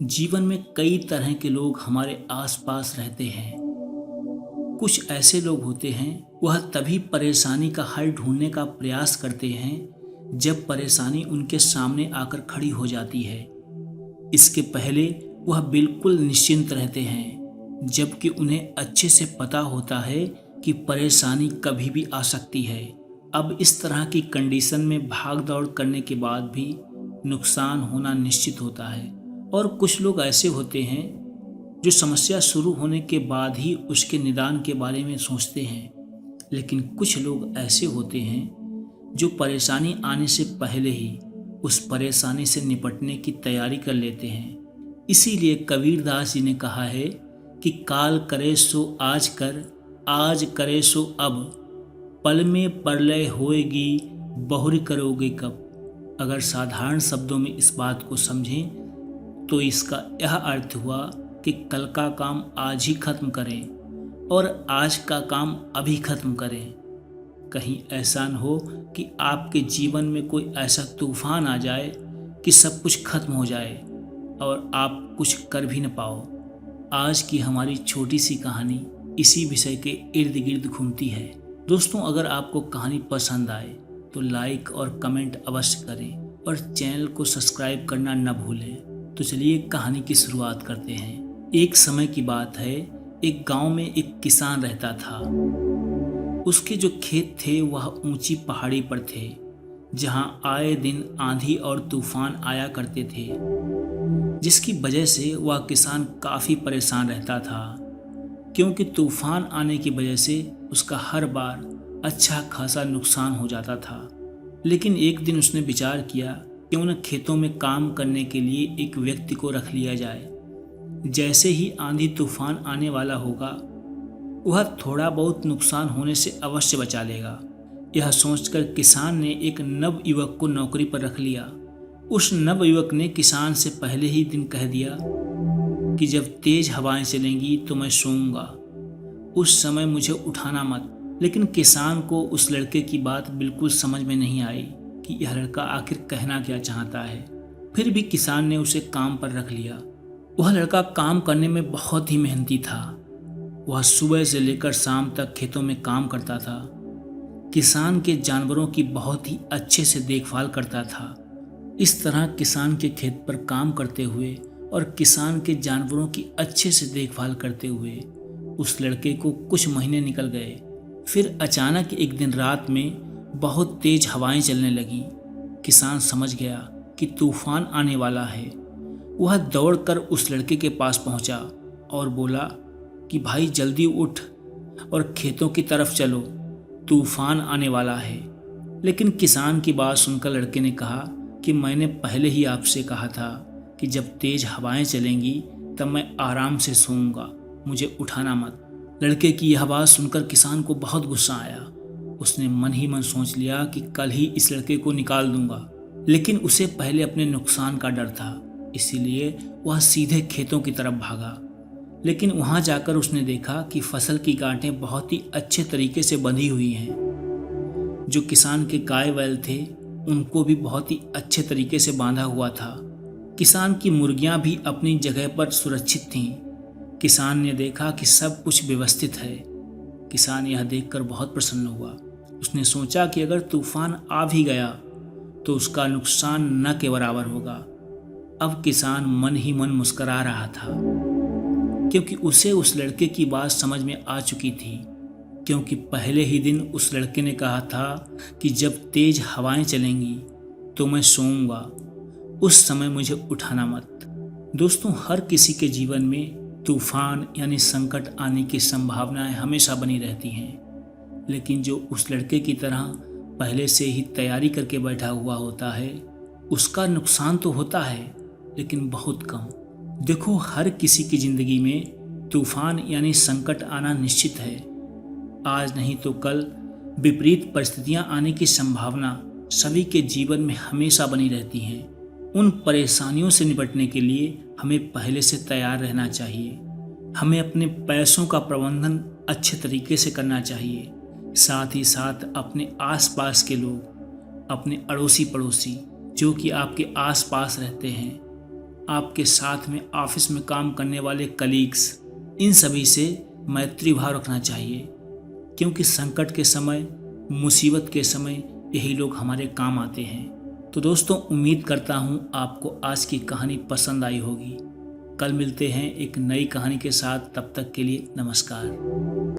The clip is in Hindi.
जीवन में कई तरह के लोग हमारे आसपास रहते हैं। कुछ ऐसे लोग होते हैं, वह तभी परेशानी का हल ढूंढने का प्रयास करते हैं जब परेशानी उनके सामने आकर खड़ी हो जाती है। इसके पहले वह बिल्कुल निश्चिंत रहते हैं, जबकि उन्हें अच्छे से पता होता है कि परेशानी कभी भी आ सकती है। अब इस तरह की कंडीशन में भाग दौड़ करने के बाद भी नुकसान होना निश्चित होता है। और कुछ लोग ऐसे होते हैं जो समस्या शुरू होने के बाद ही उसके निदान के बारे में सोचते हैं, लेकिन कुछ लोग ऐसे होते हैं जो परेशानी आने से पहले ही उस परेशानी से निपटने की तैयारी कर लेते हैं। इसीलिए कबीरदास जी ने कहा है कि काल करे सो आज करे सो अब, पल में प्रलय होएगी बहुरी करोगे कब। अगर साधारण शब्दों में इस बात को समझें तो इसका यह अर्थ हुआ कि कल का काम आज ही खत्म करें और आज का काम अभी खत्म करें। कहीं ऐसा न हो कि आपके जीवन में कोई ऐसा तूफान आ जाए कि सब कुछ खत्म हो जाए और आप कुछ कर भी न पाओ। आज की हमारी छोटी सी कहानी इसी विषय के इर्द गिर्द घूमती है। दोस्तों, अगर आपको कहानी पसंद आए तो लाइक और कमेंट अवश्य करें और चैनल को सब्सक्राइब करना न भूलें। तो चलिए कहानी की शुरुआत करते हैं। एक समय की बात है, एक गांव में एक किसान रहता था। उसके जो खेत थे वह ऊंची पहाड़ी पर थे, जहां आए दिन आंधी और तूफान आया करते थे, जिसकी वजह से वह किसान काफी परेशान रहता था, क्योंकि तूफान आने की वजह से उसका हर बार अच्छा खासा नुकसान हो जाता था। लेकिन एक दिन उसने विचार किया कि उन खेतों में काम करने के लिए एक व्यक्ति को रख लिया जाए। जैसे ही आंधी तूफान आने वाला होगा, वह थोड़ा बहुत नुकसान होने से अवश्य बचा लेगा। यह सोचकर किसान ने एक नव युवक को नौकरी पर रख लिया। उस नव युवक ने किसान से पहले ही दिन कह दिया कि जब तेज हवाएं चलेंगी तो मैं सोऊंगा, उस समय मुझे उठाना मत। लेकिन किसान को उस लड़के की बात बिल्कुल समझ में नहीं आई कि यह लड़का आखिर कहना क्या चाहता है। फिर भी किसान ने उसे काम पर रख लिया। वह लड़का काम करने में बहुत ही मेहनती था। वह सुबह से लेकर शाम तक खेतों में काम करता था। किसान के जानवरों की बहुत ही अच्छे से देखभाल करता था। इस तरह किसान के खेत पर काम करते हुए और किसान के जानवरों की अच्छे से देखभाल करते हुए उस लड़के को कुछ महीने निकल गए। फिर अचानक एक दिन रात में बहुत तेज हवाएं चलने लगीं। किसान समझ गया कि तूफान आने वाला है। वह दौड़कर उस लड़के के पास पहुंचा और बोला कि भाई जल्दी उठ और खेतों की तरफ चलो, तूफान आने वाला है। लेकिन किसान की बात सुनकर लड़के ने कहा कि मैंने पहले ही आपसे कहा था कि जब तेज हवाएं चलेंगी तब मैं आराम से सोऊंगा, मुझे उठाना मत। लड़के की यह बात सुनकर किसान को बहुत गुस्सा आया। उसने मन ही मन सोच लिया कि कल ही इस लड़के को निकाल दूंगा। लेकिन उसे पहले अपने नुकसान का डर था, इसीलिए वह सीधे खेतों की तरफ भागा। लेकिन वहां जाकर उसने देखा कि फसल की गांठें बहुत ही अच्छे तरीके से बंधी हुई हैं। जो किसान के गाय बैल थे उनको भी बहुत ही अच्छे तरीके से बांधा हुआ था। किसान की मुर्गियां भी अपनी जगह पर सुरक्षित थीं। किसान ने देखा कि सब कुछ व्यवस्थित है। किसान यह देखकर बहुत प्रसन्न हुआ। उसने सोचा कि अगर तूफान आ भी गया तो उसका नुकसान न के बराबर होगा। अब किसान मन ही मन मुस्कुरा रहा था, क्योंकि उसे उस लड़के की बात समझ में आ चुकी थी। क्योंकि पहले ही दिन उस लड़के ने कहा था कि जब तेज हवाएं चलेंगी तो मैं सोऊंगा, उस समय मुझे उठाना मत। दोस्तों, हर किसी के जीवन में तूफान यानी संकट आने की संभावनाएं हमेशा बनी रहती हैं, लेकिन जो उस लड़के की तरह पहले से ही तैयारी करके बैठा हुआ होता है, उसका नुकसान तो होता है लेकिन बहुत कम। देखो, हर किसी की जिंदगी में तूफान यानी संकट आना निश्चित है। आज नहीं तो कल विपरीत परिस्थितियां आने की संभावना सभी के जीवन में हमेशा बनी रहती हैं। उन परेशानियों से निपटने के लिए हमें पहले से तैयार रहना चाहिए। हमें अपने पैसों का प्रबंधन अच्छे तरीके से करना चाहिए। साथ ही साथ अपने आसपास के लोग, अपने अड़ोसी पड़ोसी जो कि आपके आसपास रहते हैं, आपके साथ में ऑफिस में काम करने वाले कलीग्स, इन सभी से मैत्री भाव रखना चाहिए, क्योंकि संकट के समय, मुसीबत के समय यही लोग हमारे काम आते हैं। तो दोस्तों, उम्मीद करता हूँ आपको आज की कहानी पसंद आई होगी। कल मिलते हैं एक नई कहानी के साथ, तब तक के लिए नमस्कार।